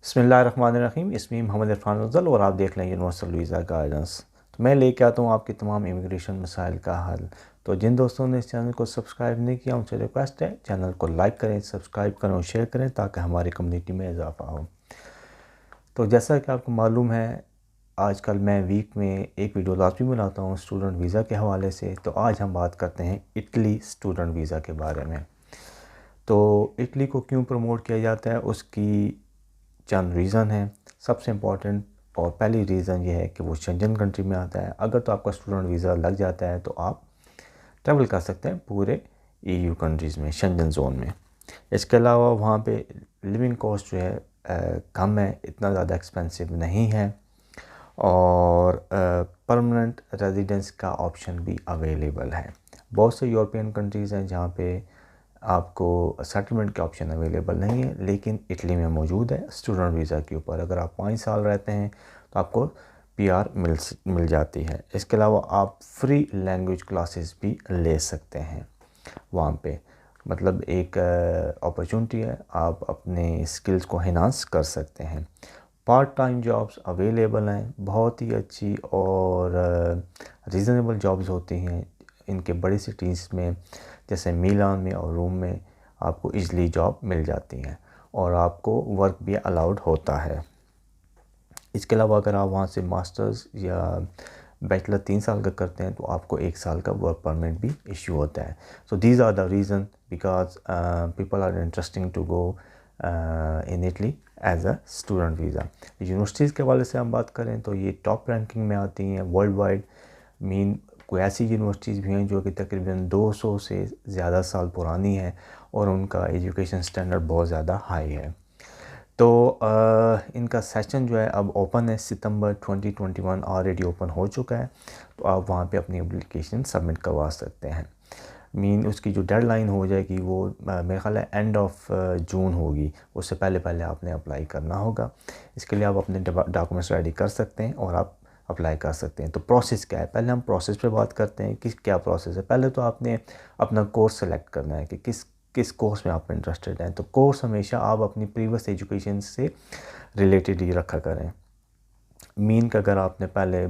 बिस्मिल्लाहिर्रहमानिर्रहीम। इसमें मोहम्मद इरफान अफजल और आप देख लें यूनिवर्सल वीज़ा गाइडेंस। तो मैं लेके आता हूँ आपके तमाम इमिग्रेशन मसाइल का हल। तो जिन दोस्तों ने इस चैनल को सब्सक्राइब नहीं किया उनसे रिक्वेस्ट है चैनल को लाइक करें, सब्सक्राइब करें और शेयर करें ताकि हमारी कम्युनिटी में इजाफ़ा हो। तो जैसा कि आपको मालूम है आजकल मैं वीक में एक वीडियो लाजमी बनाता हूँ स्टूडेंट वीज़ा के हवाले से। तो आज हम बात करते हैं इटली स्टूडेंट वीज़ा के बारे में। तो इटली को क्यों प्रमोट किया जाता है उसकी चंद रीज़न है। सबसे इम्पॉर्टेंट और पहली रीज़न ये है कि वो शेंजन कंट्री में आता है। अगर तो आपका स्टूडेंट वीज़ा लग जाता है तो आप ट्रैवल कर सकते हैं पूरे ईयू कंट्रीज़ में, शेंजन जोन में। इसके अलावा वहाँ पे लिविंग कॉस्ट जो है कम है, इतना ज़्यादा एक्सपेंसिव नहीं है और परमानेंट रेजिडेंस का ऑप्शन भी अवेलेबल है। बहुत से यूरोपियन कंट्रीज़ हैं जहाँ पे आपको सेटलमेंट के ऑप्शन अवेलेबल नहीं है, लेकिन इटली में मौजूद है स्टूडेंट वीज़ा के ऊपर। अगर आप 5 साल रहते हैं तो आपको पीआर मिल जाती है। इसके अलावा आप फ्री लैंग्वेज क्लासेस भी ले सकते हैं वहाँ पे। मतलब एक अपॉर्चुनिटी है, आप अपने स्किल्स को एनहांस कर सकते हैं। पार्ट टाइम जॉब्स अवेलेबल हैं, बहुत ही अच्छी और रीज़नेबल जॉब्स होती हैं इनके बड़ी सिटीज़ में, जैसे मिलान में और रोम में आपको इजली जॉब मिल जाती हैं और आपको वर्क भी अलाउड होता है। इसके अलावा अगर आप वहाँ से मास्टर्स या बैचलर 3 साल का करते हैं तो आपको 1 साल का वर्क परमिट भी इशू होता है। So these are the reason because people are interesting to go in Italy as a student visa. Universities के हवाले से हम बात करें तो ये टॉप रैंकिंग में आती हैं वर्ल्ड वाइड। मीन कोई ऐसी यूनिवर्सिटीज़ भी हैं जो कि तकरीबन 200 से ज़्यादा साल पुरानी हैं और उनका एजुकेशन स्टैंडर्ड बहुत ज़्यादा हाई है। तो इनका सेशन जो है अब ओपन है, सितंबर 2021 ऑलरेडी ओपन हो चुका है। तो आप वहाँ पे अपनी एप्लीकेशन सबमिट करवा सकते हैं। मीन उसकी जो डेडलाइन हो जाएगी वो मेरे ख्याल है एंड ऑफ जून होगी। उससे पहले पहले आपने अप्लाई करना होगा। इसके लिए आप अपने डॉक्यूमेंट्स रेडी कर सकते हैं और आप अप्लाई कर सकते हैं। तो प्रोसेस क्या है, पहले हम प्रोसेस पे बात करते हैं कि क्या प्रोसेस है। पहले तो आपने अपना कोर्स सेलेक्ट करना है कि किस कोर्स में आप इंटरेस्टेड हैं। तो कोर्स हमेशा आप अपनी प्रीवियस एजुकेशन से रिलेटेड ही रखा करें। मीन का अगर आपने पहले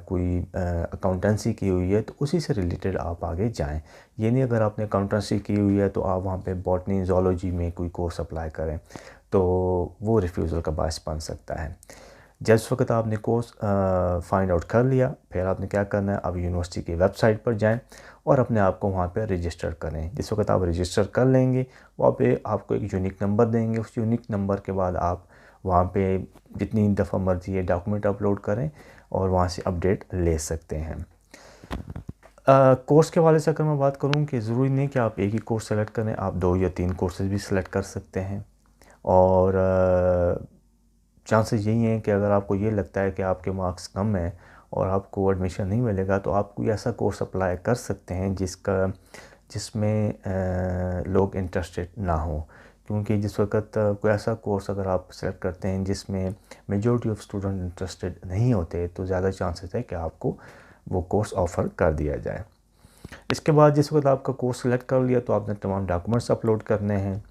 कोई अकाउंटेंसी की हुई है तो उसी से रिलेटेड आप आगे जाएं। ये नहीं अगर आपने अकाउंटेंसी की हुई है तो आप वहाँ पे बॉटनी ज़ूलॉजी में कोई कोर्स अप्लाई करें तो वो रिफ्यूज़ल का बायस बन सकता है। जिस वक्त आपने कोर्स फाइंड आउट कर लिया, फिर आपने क्या करना है, अब यूनिवर्सिटी की वेबसाइट पर जाएं और अपने आप को वहाँ पे रजिस्टर करें। जिस वक्त आप रजिस्टर कर लेंगे वहाँ पे आपको एक यूनिक नंबर देंगे। उस यूनिक नंबर के बाद आप वहाँ पे जितनी दफ़ा मर्ज़ी है डॉक्यूमेंट अपलोड करें और वहाँ से अपडेट ले सकते हैं। कोर्स के हवाले से अगर मैं बात करूँ कि ज़रूरी नहीं कि आप एक ही कोर्स सेलेक्ट करें, आप 2 या 3 कोर्सेज़ भी सिलेक्ट कर सकते हैं। और चांसेस यही हैं कि अगर आपको ये लगता है कि आपके मार्क्स कम हैं और आपको एडमिशन नहीं मिलेगा तो आप कोई ऐसा कोर्स अप्लाई कर सकते हैं जिसमें लोग इंटरेस्टेड ना हो। क्योंकि जिस वक्त कोई ऐसा कोर्स अगर आप सेलेक्ट करते हैं जिसमें मेजॉरिटी ऑफ स्टूडेंट इंटरेस्टेड नहीं होते तो ज़्यादा चांसेस है कि आपको वो कोर्स ऑफ़र कर दिया जाए। इसके बाद जिस वक्त आपका कोर्स सेलेक्ट कर लिया तो आपने तमाम डॉक्यूमेंट्स अपलोड करने हैं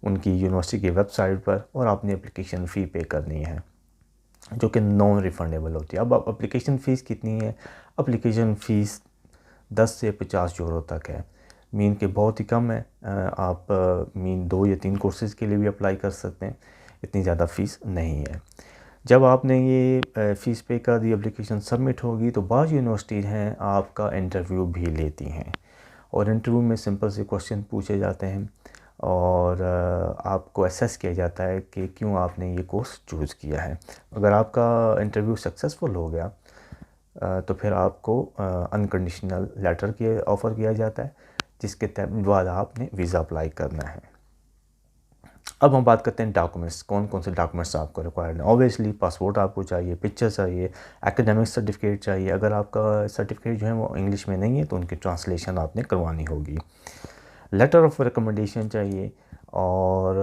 उनकी यूनिवर्सिटी की वेबसाइट पर और आपने एप्लीकेशन फ़ी पे करनी है जो कि नॉन रिफंडेबल होती है। अब एप्लीकेशन फ़ीस कितनी है? एप्लीकेशन फ़ीस 10 से 50 यूरो तक है। मीन के बहुत ही कम है। आप मीन 2 या 3 कोर्सेज़ के लिए भी अप्लाई कर सकते हैं, इतनी ज़्यादा फ़ीस नहीं है। जब आपने ये फ़ीस पे कर दी, एप्लीकेशन सबमिट होगी तो बाज़ यूनिवर्सिटीज़ हैं आपका इंटरव्यू भी लेती हैं और इंटरव्यू में सिंपल से क्वेश्चन पूछे जाते हैं और आपको असेस किया जाता है कि क्यों आपने ये कोर्स चूज़ किया है। अगर आपका इंटरव्यू सक्सेसफुल हो गया तो फिर आपको अनकंडीशनल लेटर के ऑफ़र किया जाता है जिसके बाद आपने वीज़ा अप्लाई करना है। अब हम बात करते हैं डॉक्यूमेंट्स, कौन कौन से डॉक्यूमेंट्स आपको रिक्वायर्ड हैं। ऑब्वियसली पासपोर्ट आपको चाहिए, पिक्चर चाहिए, एकेडमिक सर्टिफिकेट चाहिए। अगर आपका सर्टिफिकेट जो है वो इंग्लिश में नहीं है तो उनकी ट्रांसलेशन आपने करवानी होगी। लेटर ऑफ रिकमेंडेशन चाहिए, और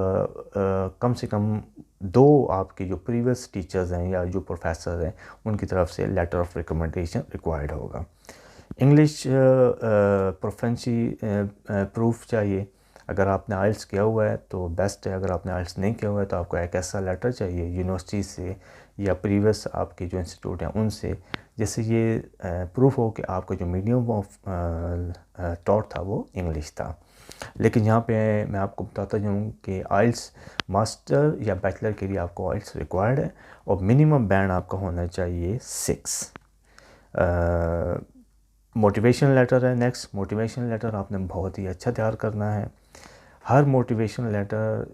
कम से कम 2 आपके जो प्रीवियस टीचर्स हैं या जो प्रोफेसर हैं उनकी तरफ से लेटर ऑफ रिकमेंडेशन रिक्वायर्ड होगा। इंग्लिश प्रोफेंसी प्रूफ चाहिए। अगर आपने आइल्स किया हुआ है तो बेस्ट है, अगर आपने आइल्स नहीं किया हुआ है तो आपको एक ऐसा लेटर चाहिए यूनिवर्सिटी से या प्रीवियस आपके जो इंस्टीट्यूट हैं उनसे, जिससे ये प्रूफ हो कि आपका जो मीडियम ऑफ टॉट था वो इंग्लिश था। लेकिन यहाँ पे मैं आपको बताता जाऊँ कि आइल्स मास्टर या बैचलर के लिए आपको आइल्स रिक्वायर्ड है, और मिनिमम बैंड आपका होना चाहिए 6। मोटिवेशन लेटर है नेक्स्ट। मोटिवेशन लेटर आपने बहुत ही अच्छा तैयार करना है। हर मोटिवेशन लेटर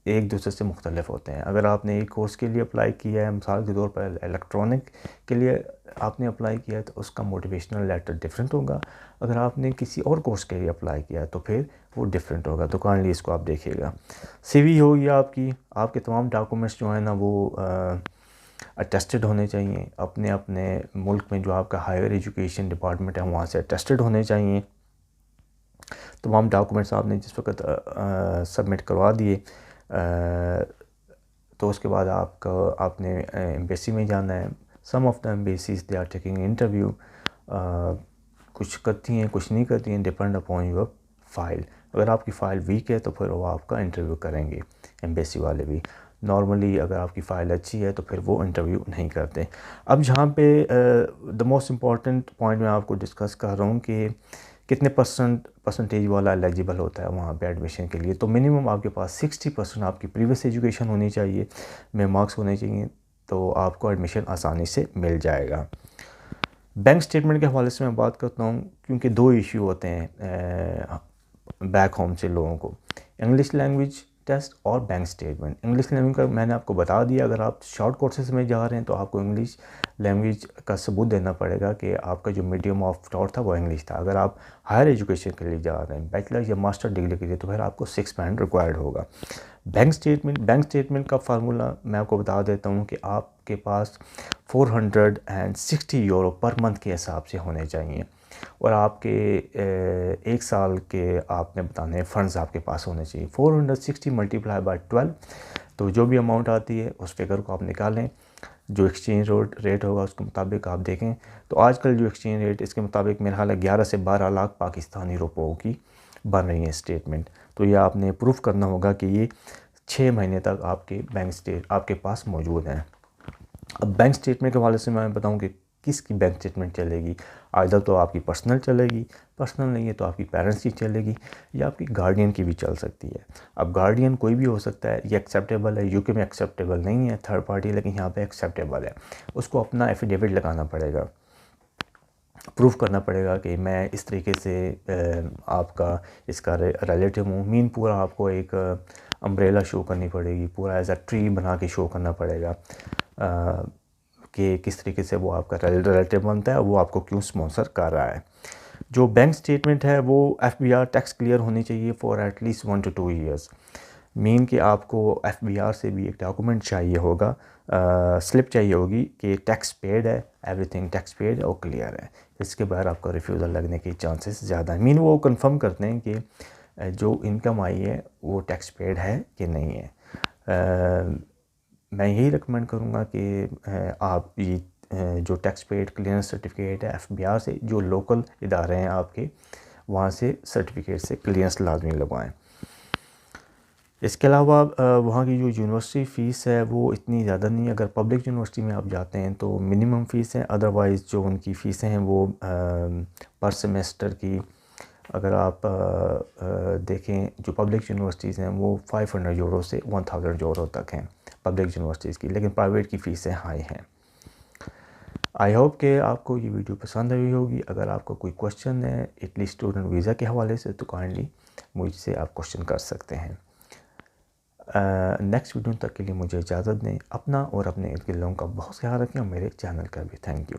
एक दूसरे से मुख्तलिफ होते हैं। अगर आपने एक कोर्स के लिए अप्लाई किया है, मिसाल के तौर पर इलेक्ट्रॉनिक के लिए आपने अप्लाई किया है तो उसका मोटिवेशनल लेटर डिफरेंट होगा। अगर आपने किसी और कोर्स के लिए अप्लाई किया है तो फिर वो डिफरेंट होगा। तो काइंडली इसको आप देखिएगा। CV होगी आपकी, आपके तमाम डॉक्यूमेंट्स जो है ना वो अटेस्टेड होने चाहिए। अपने अपने मुल्क में जो आपका हायर एजुकेशन डिपार्टमेंट है वहाँ से अटेस्टेड होने चाहिए। तमाम डॉक्यूमेंट्स आपने जिस वक्त सबमिट करवा दिए तो उसके बाद आपने एम्बेसी में जाना है। Some of the embassies they are taking interview, कुछ करती हैं कुछ नहीं करती हैं, डिपेंड अपॉन योर फाइल। अगर आपकी फ़ाइल वीक है तो फिर वो आपका इंटरव्यू करेंगे एम्बेसी वाले भी। नॉर्मली अगर आपकी फ़ाइल अच्छी है तो फिर वो इंटरव्यू नहीं करते। अब जहाँ पे द मोस्ट इम्पॉर्टेंट पॉइंट मैं आपको डिस्कस कर रहा हूँ कि कितने परसेंटेज वाला एलिजिबल होता है वहाँ पे एडमिशन के लिए। तो मिनिमम आपके पास 60% आपकी प्रीवियस एजुकेशन होनी चाहिए, में मार्क्स होने चाहिए, तो आपको एडमिशन आसानी से मिल जाएगा। बैंक स्टेटमेंट के हवाले से मैं बात करता हूँ, क्योंकि 2 इशू होते हैं बैक होम से लोगों को, इंग्लिश लैंग्वेज टेस्ट और बैंक स्टेटमेंट। इंग्लिश लैंग्वेज का मैंने आपको बता दिया, अगर आप शॉर्ट कोर्सेज में जा रहे हैं तो आपको इंग्लिश लैंग्वेज का सबूत देना पड़ेगा कि आपका जो मीडियम ऑफ थॉट था वो इंग्लिश था। अगर आप हायर एजुकेशन के लिए जा रहे हैं, बैचलर या मास्टर डिग्री के लिए, तो फिर आपको 6 बैंड रिक्वायर्ड होगा। बैंक स्टेटमेंट का फार्मूला मैं आपको बता देता हूँ कि आपके पास 460 यूरो पर मंथ के हिसाब से होने चाहिए, और आपके 1 साल के आपने बताने फंड्स आपके पास होने चाहिए। 460 मल्टीप्लाई बाय 12, तो जो भी अमाउंट आती है उस फिगर को आप निकालें। जो एक्सचेंज रेट होगा उसके मुताबिक आप देखें। तो आजकल जो एक्सचेंज रेट इसके मुताबिक मेरा हाल 11 से 12 लाख पाकिस्तानी रुपयों की बन रही है स्टेटमेंट। तो ये आपने प्रूफ करना होगा कि ये 6 महीने तक आपके पास मौजूद हैं। अब बैंक स्टेटमेंट के हवाले से मैं बताऊं कि किसकी बैंक स्टेटमेंट चलेगी। आइदर तो आपकी पर्सनल चलेगी, पर्सनल नहीं है तो आपकी पेरेंट्स की चलेगी, या आपकी गार्डियन की भी चल सकती है। अब गार्डियन कोई भी हो सकता है, ये एक्सेप्टेबल है। यूके में एक्सेप्टेबल नहीं है थर्ड पार्टी, लेकिन यहाँ पे एक्सेप्टेबल है। उसको अपना एफिडेविट लगाना पड़ेगा, प्रूफ करना पड़ेगा कि मैं इस तरीके से आपका इसका रिलेटिव हूँ। मीन पूरा आपको एक अम्ब्रेला शो करनी पड़ेगी, पूरा एज अ ट्री बना के शो करना पड़ेगा कि किस तरीके से वो आपका रिलेटिव बनता है, वो आपको क्यों स्पॉन्सर कर रहा है। जो बैंक स्टेटमेंट है वो FBR टैक्स क्लियर होनी चाहिए for at least 1 to 2 years. Mean कि आपको FBR से भी एक डॉक्यूमेंट चाहिए होगा, स्लिप चाहिए होगी कि टैक्स पेड है, एवरीथिंग टैक्स पेड है और क्लियर है। इसके बाद आपका रिफ्यूज़ल लगने के चांसेस ज़्यादा है। मीन वो कंफर्म करते हैं कि जो इनकम आई है वो टैक्स पेड है कि नहीं है। मैं यही रिकमेंड करूँगा कि आप ये जो टैक्स पेड क्लियरेंस सर्टिफिकेट है FBR से, जो लोकल इदारे हैं आपके वहाँ से सर्टिफिकेट से क्लियरेंस लाजमी लगवाएं। इसके अलावा वहाँ की जो यूनिवर्सिटी फ़ीस है वो इतनी ज़्यादा नहीं है। अगर पब्लिक यूनिवर्सिटी में आप जाते हैं तो मिनिमम फ़ीस है, अदरवाइज़ जो उनकी फ़ीसें हैं वो पर सेमेस्टर की अगर आप देखें, जो पब्लिक यूनिवर्सिटीज़ हैं वो 500 यूरो से 1000 यूरो तक हैं पब्लिक यूनिवर्सिटीज़ की, लेकिन प्राइवेट की फ़ीसें हाई हैं। आई होप कि आपको ये वीडियो पसंद आई होगी। अगर आपका कोई क्वेश्चन है इटली स्टूडेंट वीज़ा के हवाले से तो काइंडली मुझसे आप क्वेश्चन कर सकते हैं। नेक्स्ट वीडियो तक के लिए मुझे इजाज़त दें। अपना और अपने इर्द गिर्द लोगों का बहुत ख्याल रखें और मेरे चैनल का भी थैंक यू।